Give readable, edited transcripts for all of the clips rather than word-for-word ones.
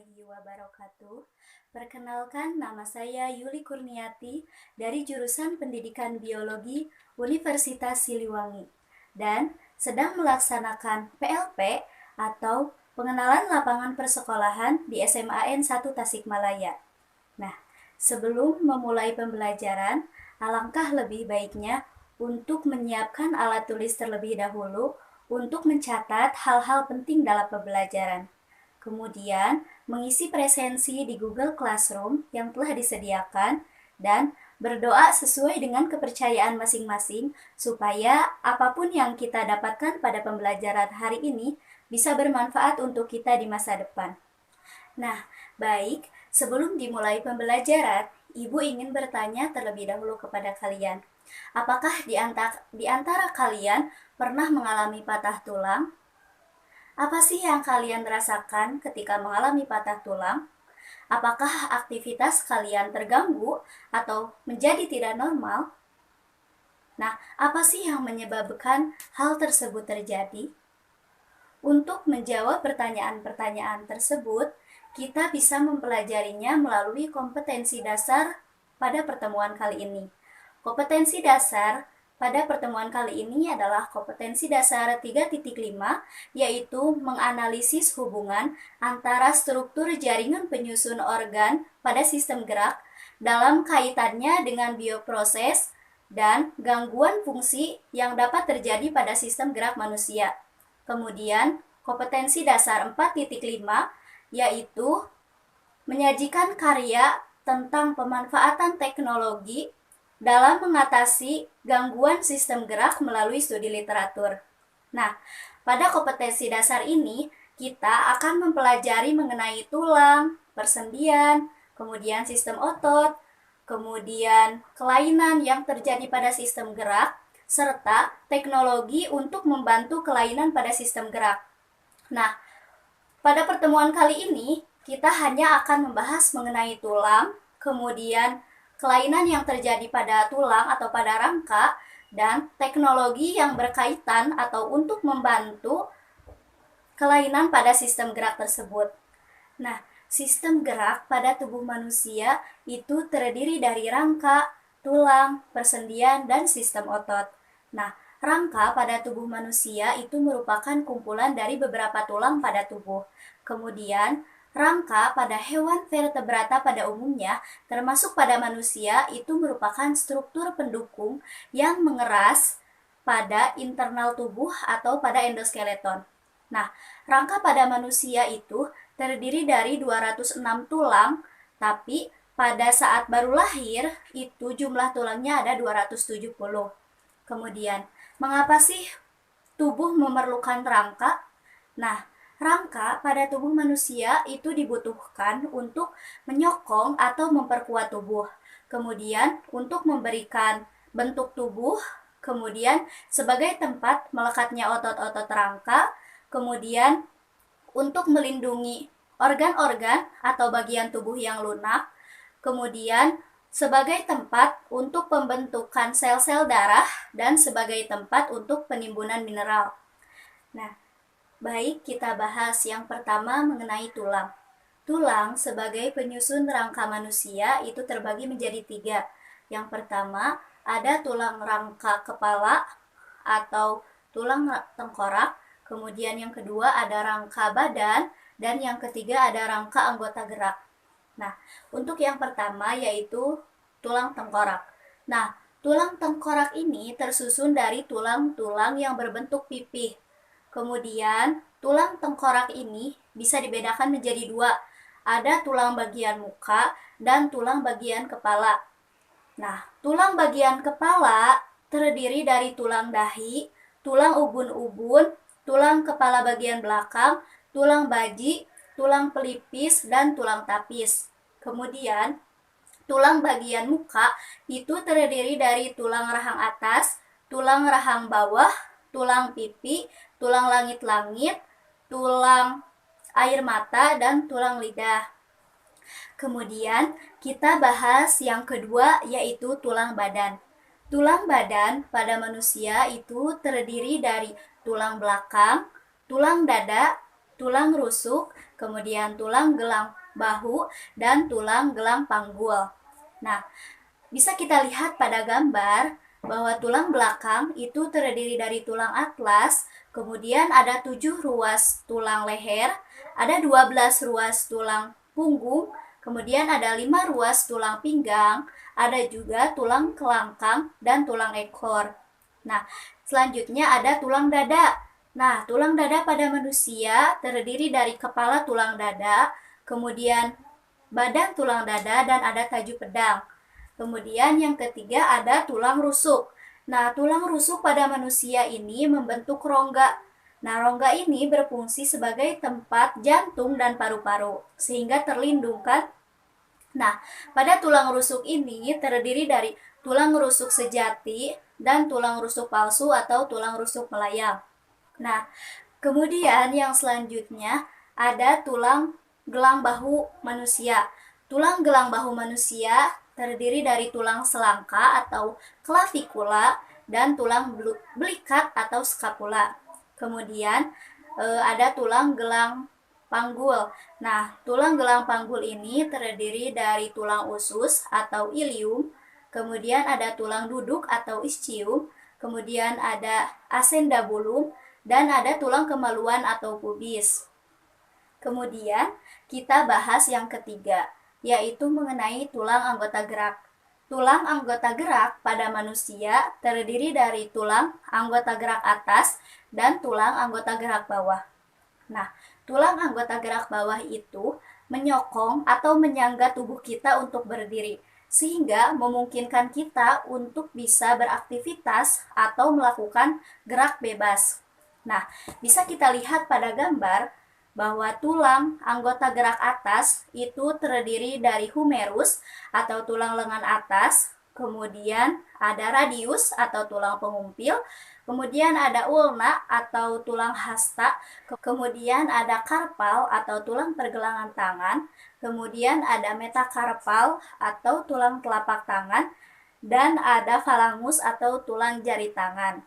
warahmatullahi wabarakatuh. Perkenalkan, nama saya Yuli Kurniati dari jurusan Pendidikan Biologi Universitas Siliwangi dan sedang melaksanakan PLP atau Pengenalan Lapangan Persekolahan di SMAN 1 Tasikmalaya. Nah, sebelum memulai pembelajaran, alangkah lebih baiknya untuk menyiapkan alat tulis terlebih dahulu untuk mencatat hal-hal penting dalam pembelajaran. Kemudian, mengisi presensi di Google Classroom yang telah disediakan dan berdoa sesuai dengan kepercayaan masing-masing supaya apapun yang kita dapatkan pada pembelajaran hari ini bisa bermanfaat untuk kita di masa depan. Nah, baik, sebelum dimulai pembelajaran, Ibu ingin bertanya terlebih dahulu kepada kalian. Apakah di antara kalian pernah mengalami patah tulang? Apa sih yang kalian rasakan ketika mengalami patah tulang? Apakah aktivitas kalian terganggu atau menjadi tidak normal? Nah, apa sih yang menyebabkan hal tersebut terjadi? Untuk menjawab pertanyaan-pertanyaan tersebut, kita bisa mempelajarinya melalui kompetensi dasar pada pertemuan kali ini. Kompetensi dasar pada pertemuan kali ini adalah kompetensi dasar 3.5, yaitu menganalisis hubungan antara struktur jaringan penyusun organ pada sistem gerak dalam kaitannya dengan bioproses dan gangguan fungsi yang dapat terjadi pada sistem gerak manusia. Kemudian, kompetensi dasar 4.5, yaitu menyajikan karya tentang pemanfaatan teknologi dalam mengatasi gangguan sistem gerak melalui studi literatur. Nah, pada kompetensi dasar ini, kita akan mempelajari mengenai tulang, persendian, kemudian sistem otot, kemudian kelainan yang terjadi pada sistem gerak, serta teknologi untuk membantu kelainan pada sistem gerak. Nah, pada pertemuan kali ini, kita hanya akan membahas mengenai tulang, kemudian kelainan yang terjadi pada tulang atau pada rangka, dan teknologi yang berkaitan atau untuk membantu kelainan pada sistem gerak tersebut. Nah, sistem gerak pada tubuh manusia itu terdiri dari rangka, tulang, persendian, dan sistem otot. Nah, rangka pada tubuh manusia itu merupakan kumpulan dari beberapa tulang pada tubuh. Kemudian, rangka pada hewan vertebrata pada umumnya, termasuk pada manusia, itu merupakan struktur pendukung yang mengeras pada internal tubuh atau pada endoskeleton. Nah, rangka pada manusia itu terdiri dari 206 tulang, tapi pada saat baru lahir, itu jumlah tulangnya ada 270. Kemudian, mengapa sih tubuh memerlukan rangka? Nah, rangka pada tubuh manusia itu dibutuhkan untuk menyokong atau memperkuat tubuh. Kemudian, untuk memberikan bentuk tubuh, kemudian sebagai tempat melekatnya otot-otot rangka, kemudian untuk melindungi organ-organ atau bagian tubuh yang lunak, kemudian sebagai tempat untuk pembentukan sel-sel darah, dan sebagai tempat untuk penimbunan mineral. Nah, baik, kita bahas yang pertama mengenai tulang. Tulang sebagai penyusun rangka manusia itu terbagi menjadi 3. Yang pertama, ada tulang rangka kepala atau tulang tengkorak. Kemudian yang kedua ada rangka badan, dan yang ketiga ada rangka anggota gerak. Nah, untuk yang pertama yaitu tulang tengkorak. Nah, tulang tengkorak ini tersusun dari tulang-tulang yang berbentuk pipih. Kemudian, tulang tengkorak ini bisa dibedakan menjadi 2. Ada tulang bagian muka dan tulang bagian kepala. Nah, tulang bagian kepala terdiri dari tulang dahi, tulang ubun-ubun, tulang kepala bagian belakang, tulang baji, tulang pelipis, dan tulang tapis. Kemudian, tulang bagian muka itu terdiri dari tulang rahang atas, tulang rahang bawah, tulang pipi, tulang langit-langit, tulang air mata, dan tulang lidah. Kemudian, kita bahas yang kedua yaitu tulang badan. Tulang badan pada manusia itu terdiri dari tulang belakang, tulang dada, tulang rusuk, kemudian tulang gelang bahu, dan tulang gelang panggul. Nah, bisa kita lihat pada gambar bahwa tulang belakang itu terdiri dari tulang atlas, kemudian ada 7 ruas tulang leher, ada 12 ruas tulang punggung, kemudian ada 5 ruas tulang pinggang, ada juga tulang kelangkang dan tulang ekor. Nah, selanjutnya ada tulang dada. Nah, tulang dada pada manusia terdiri dari kepala tulang dada, kemudian badan tulang dada, dan ada tajuk pedang. Kemudian yang ketiga ada tulang rusuk. Nah, tulang rusuk pada manusia ini membentuk rongga. Nah, rongga ini berfungsi sebagai tempat jantung dan paru-paru, sehingga terlindungkan. Nah, pada tulang rusuk ini terdiri dari tulang rusuk sejati dan tulang rusuk palsu atau tulang rusuk melayang. Nah, kemudian yang selanjutnya ada tulang gelang bahu manusia. Tulang gelang bahu manusia terdiri dari tulang selangka atau klavikula dan tulang belikat atau skapula. Kemudian ada tulang gelang panggul. Nah, tulang gelang panggul ini terdiri dari tulang usus atau ilium, kemudian ada tulang duduk atau ischium, kemudian ada acendabulum, dan ada tulang kemaluan atau pubis. Kemudian kita bahas yang ketiga, yaitu mengenai tulang anggota gerak. Tulang anggota gerak pada manusia terdiri dari tulang anggota gerak atas dan tulang anggota gerak bawah. Nah, tulang anggota gerak bawah itu menyokong atau menyangga tubuh kita untuk berdiri, sehingga memungkinkan kita untuk bisa beraktivitas atau melakukan gerak bebas. Nah, bisa kita lihat pada gambar bahwa tulang anggota gerak atas itu terdiri dari humerus atau tulang lengan atas, kemudian ada radius atau tulang pengumpil, kemudian ada ulna atau tulang hasta, kemudian ada karpal atau tulang pergelangan tangan, kemudian ada metakarpal atau tulang telapak tangan, dan ada falangus atau tulang jari tangan.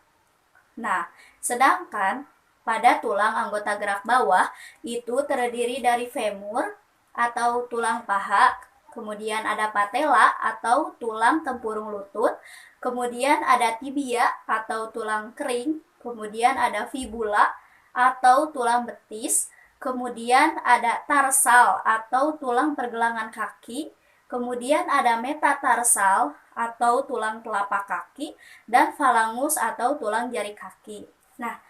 Nah, sedangkan pada tulang anggota gerak bawah itu terdiri dari femur atau tulang paha, kemudian ada patella atau tulang tempurung lutut, kemudian ada tibia atau tulang kering, kemudian ada fibula atau tulang betis, kemudian ada tarsal atau tulang pergelangan kaki, kemudian ada metatarsal atau tulang telapak kaki, dan falangus atau tulang jari kaki. Nah,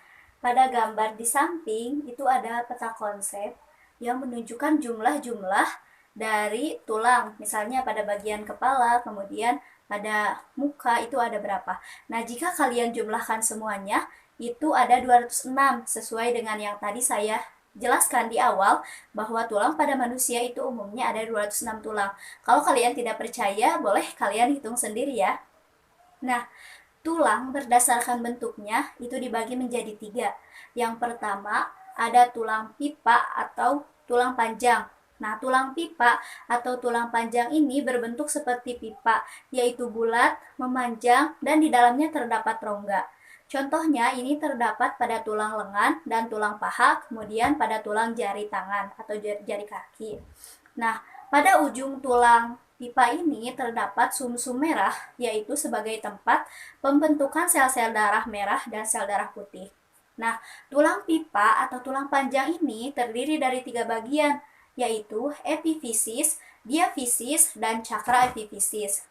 pada gambar di samping itu ada peta konsep yang menunjukkan jumlah-jumlah dari tulang. Misalnya pada bagian kepala, kemudian pada muka itu ada berapa. Nah, jika kalian jumlahkan semuanya, itu ada 206 sesuai dengan yang tadi saya jelaskan di awal bahwa tulang pada manusia itu umumnya ada 206 tulang. Kalau kalian tidak percaya, boleh kalian hitung sendiri ya. Nah, tulang berdasarkan bentuknya itu dibagi menjadi 3. Yang pertama ada tulang pipa atau tulang panjang. Nah, tulang pipa atau tulang panjang ini berbentuk seperti pipa, yaitu bulat, memanjang, dan di dalamnya terdapat rongga. Contohnya ini terdapat pada tulang lengan dan tulang paha, kemudian pada tulang jari tangan atau jari kaki. Nah, pada ujung tulang pipa ini terdapat sumsum merah, yaitu sebagai tempat pembentukan sel-sel darah merah dan sel darah putih. Nah, tulang pipa atau tulang panjang ini terdiri dari 3 bagian, yaitu epifisis, diafisis, dan cakra epifisis.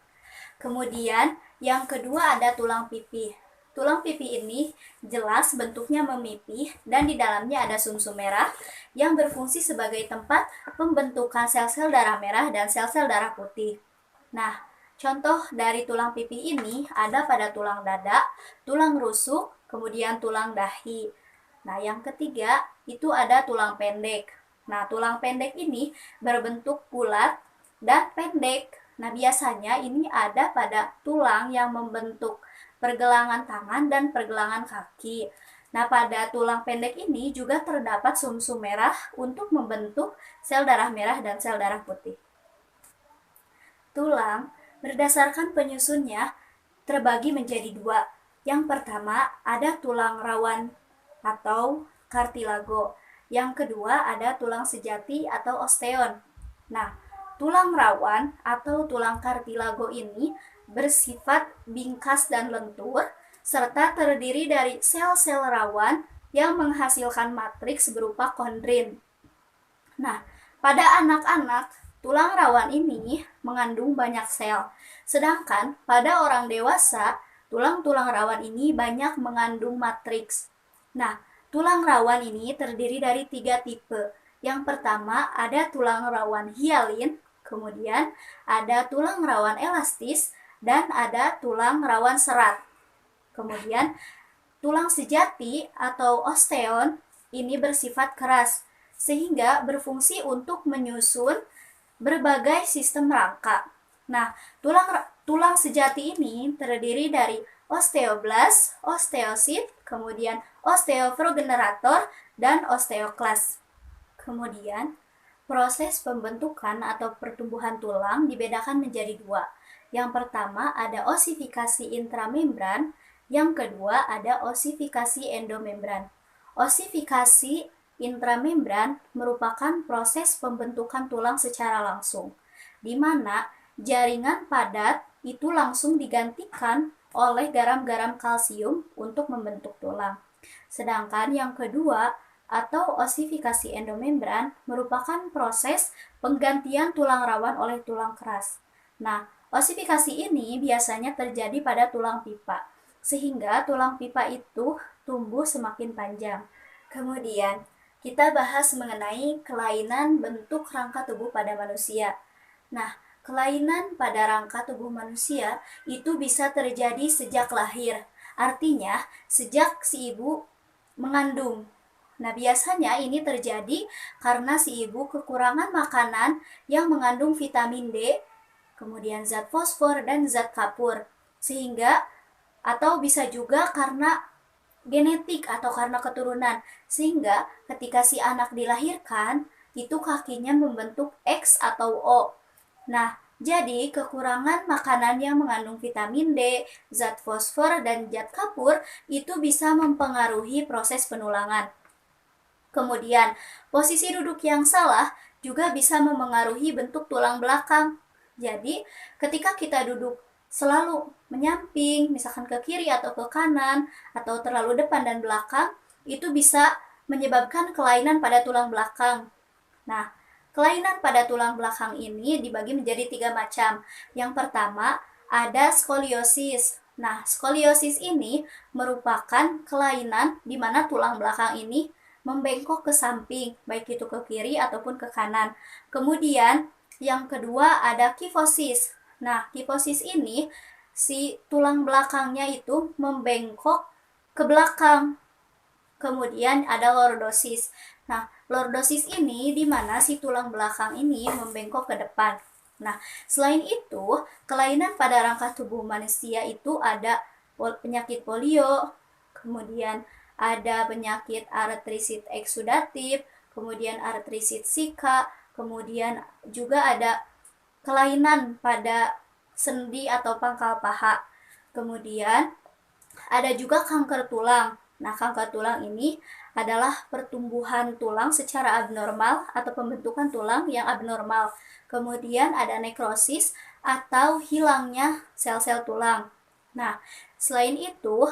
Kemudian, yang kedua ada tulang pipi. Tulang pipi ini jelas bentuknya memipih dan di dalamnya ada sumsum merah yang berfungsi sebagai tempat pembentukan sel-sel darah merah dan sel-sel darah putih. Nah, contoh dari tulang pipi ini ada pada tulang dada, tulang rusuk, kemudian tulang dahi. Nah, yang ketiga itu ada tulang pendek. Nah, tulang pendek ini berbentuk bulat dan pendek. Nah, biasanya ini ada pada tulang yang membentuk pergelangan tangan dan pergelangan kaki. Nah, pada tulang pendek ini juga terdapat sumsum merah untuk membentuk sel darah merah dan sel darah putih. Tulang berdasarkan penyusunnya terbagi menjadi 2. Yang pertama ada tulang rawan atau kartilago. Yang kedua ada tulang sejati atau osteon. Nah, tulang rawan atau tulang kartilago ini bersifat bingkas dan lentur, serta terdiri dari sel-sel rawan yang menghasilkan matriks berupa kondrin. Nah, pada anak-anak, tulang rawan ini mengandung banyak sel, sedangkan pada orang dewasa, tulang-tulang rawan ini banyak mengandung matriks. Nah, tulang rawan ini terdiri dari 3 tipe. Yang pertama ada tulang rawan hialin, kemudian ada tulang rawan elastis, dan ada tulang rawan serat. Kemudian tulang sejati atau osteon ini bersifat keras, sehingga berfungsi untuk menyusun berbagai sistem rangka. Nah, tulang sejati ini terdiri dari osteoblast, osteosit, kemudian osteoprogenerator, dan osteoklas. Kemudian, proses pembentukan atau pertumbuhan tulang dibedakan menjadi dua. Yang pertama ada osifikasi intramembran, yang kedua ada osifikasi endomembran. Osifikasi intramembran merupakan proses pembentukan tulang secara langsung, di mana jaringan padat itu langsung digantikan oleh garam-garam kalsium untuk membentuk tulang. Sedangkan yang kedua atau osifikasi endomembran merupakan proses penggantian tulang rawan oleh tulang keras. Nah, osifikasi ini biasanya terjadi pada tulang pipa, sehingga tulang pipa itu tumbuh semakin panjang. Kemudian, kita bahas mengenai kelainan bentuk rangka tubuh pada manusia. Nah, kelainan pada rangka tubuh manusia itu bisa terjadi sejak lahir. Artinya, sejak si ibu mengandung. Nah, biasanya ini terjadi karena si ibu kekurangan makanan yang mengandung vitamin D, kemudian zat fosfor dan zat kapur. Sehingga atau bisa juga karena genetik atau karena keturunan. Sehingga ketika si anak dilahirkan, itu kakinya membentuk X atau O. Nah, jadi kekurangan makanan yang mengandung vitamin D, zat fosfor, dan zat kapur itu bisa mempengaruhi proses penulangan. Kemudian, posisi duduk yang salah juga bisa memengaruhi bentuk tulang belakang. Jadi, ketika kita duduk selalu menyamping, misalkan ke kiri atau ke kanan, atau terlalu depan dan belakang, itu bisa menyebabkan kelainan pada tulang belakang. Nah, kelainan pada tulang belakang ini dibagi menjadi 3 macam. Yang pertama, ada skoliosis. Nah, skoliosis ini merupakan kelainan di mana tulang belakang ini membengkok ke samping, baik itu ke kiri ataupun ke kanan. Kemudian, yang kedua ada kifosis. Nah, kifosis ini si tulang belakangnya itu membengkok ke belakang. Kemudian ada lordosis. Nah, lordosis ini di mana si tulang belakang ini membengkok ke depan. Nah, selain itu, kelainan pada rangka tubuh manusia itu ada penyakit polio, kemudian ada penyakit artrisit eksudatif, kemudian artrisit Zika, kemudian juga ada kelainan pada sendi atau pangkal paha. Kemudian ada juga kanker tulang. Nah, kanker tulang ini adalah pertumbuhan tulang secara abnormal atau pembentukan tulang yang abnormal. Kemudian ada nekrosis atau hilangnya sel-sel tulang. Nah, selain itu,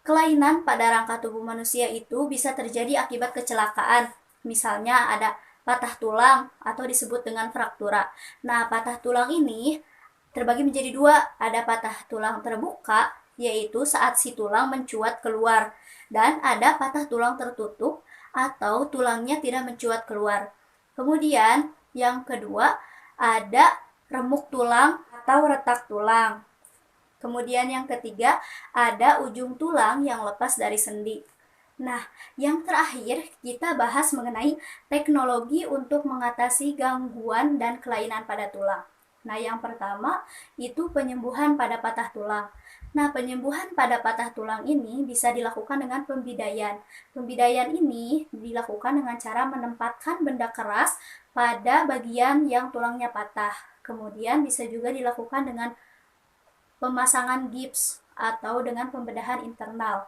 kelainan pada rangka tubuh manusia itu bisa terjadi akibat kecelakaan. Misalnya ada patah tulang atau disebut dengan fraktura. Nah, patah tulang ini terbagi menjadi dua. Ada patah tulang terbuka, yaitu saat si tulang mencuat keluar. Dan ada patah tulang tertutup atau tulangnya tidak mencuat keluar. Kemudian, yang kedua, ada remuk tulang atau retak tulang. Kemudian yang ketiga, ada ujung tulang yang lepas dari sendi. Nah, yang terakhir kita bahas mengenai teknologi untuk mengatasi gangguan dan kelainan pada tulang. Nah, yang pertama itu penyembuhan pada patah tulang. Nah, penyembuhan pada patah tulang ini bisa dilakukan dengan pembidaian. Pembidaian ini dilakukan dengan cara menempatkan benda keras pada bagian yang tulangnya patah. Kemudian bisa juga dilakukan dengan pemasangan gips atau dengan pembedahan internal.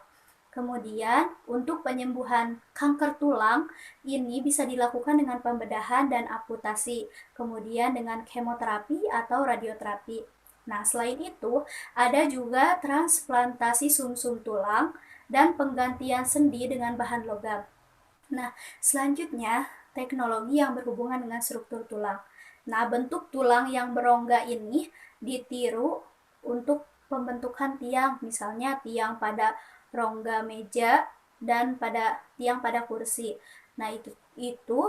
Kemudian, untuk penyembuhan kanker tulang, ini bisa dilakukan dengan pembedahan dan amputasi, kemudian dengan kemoterapi atau radioterapi. Nah, selain itu, ada juga transplantasi sumsum tulang dan penggantian sendi dengan bahan logam. Nah, selanjutnya, teknologi yang berhubungan dengan struktur tulang. Nah, bentuk tulang yang berongga ini ditiru untuk pembentukan tiang, misalnya tiang pada rongga meja dan pada tiang pada kursi. Nah, itu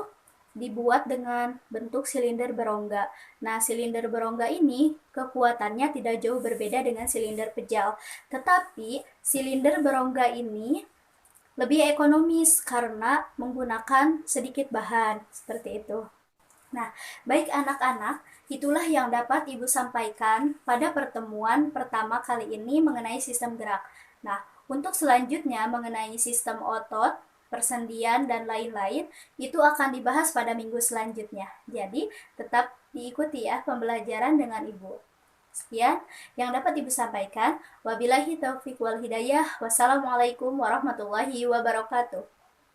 dibuat dengan bentuk silinder berongga. Nah, silinder berongga ini kekuatannya tidak jauh berbeda dengan silinder pejal, tetapi silinder berongga ini lebih ekonomis karena menggunakan sedikit bahan, seperti itu. Nah, baik anak-anak, itulah yang dapat Ibu sampaikan pada pertemuan pertama kali ini mengenai sistem gerak. Nah, untuk selanjutnya mengenai sistem otot, persendian, dan lain-lain, itu akan dibahas pada minggu selanjutnya. Jadi, tetap diikuti ya pembelajaran dengan Ibu. Sekian yang dapat Ibu sampaikan. Wabillahi taufiq wal hidayah. Wassalamualaikum warahmatullahi wabarakatuh.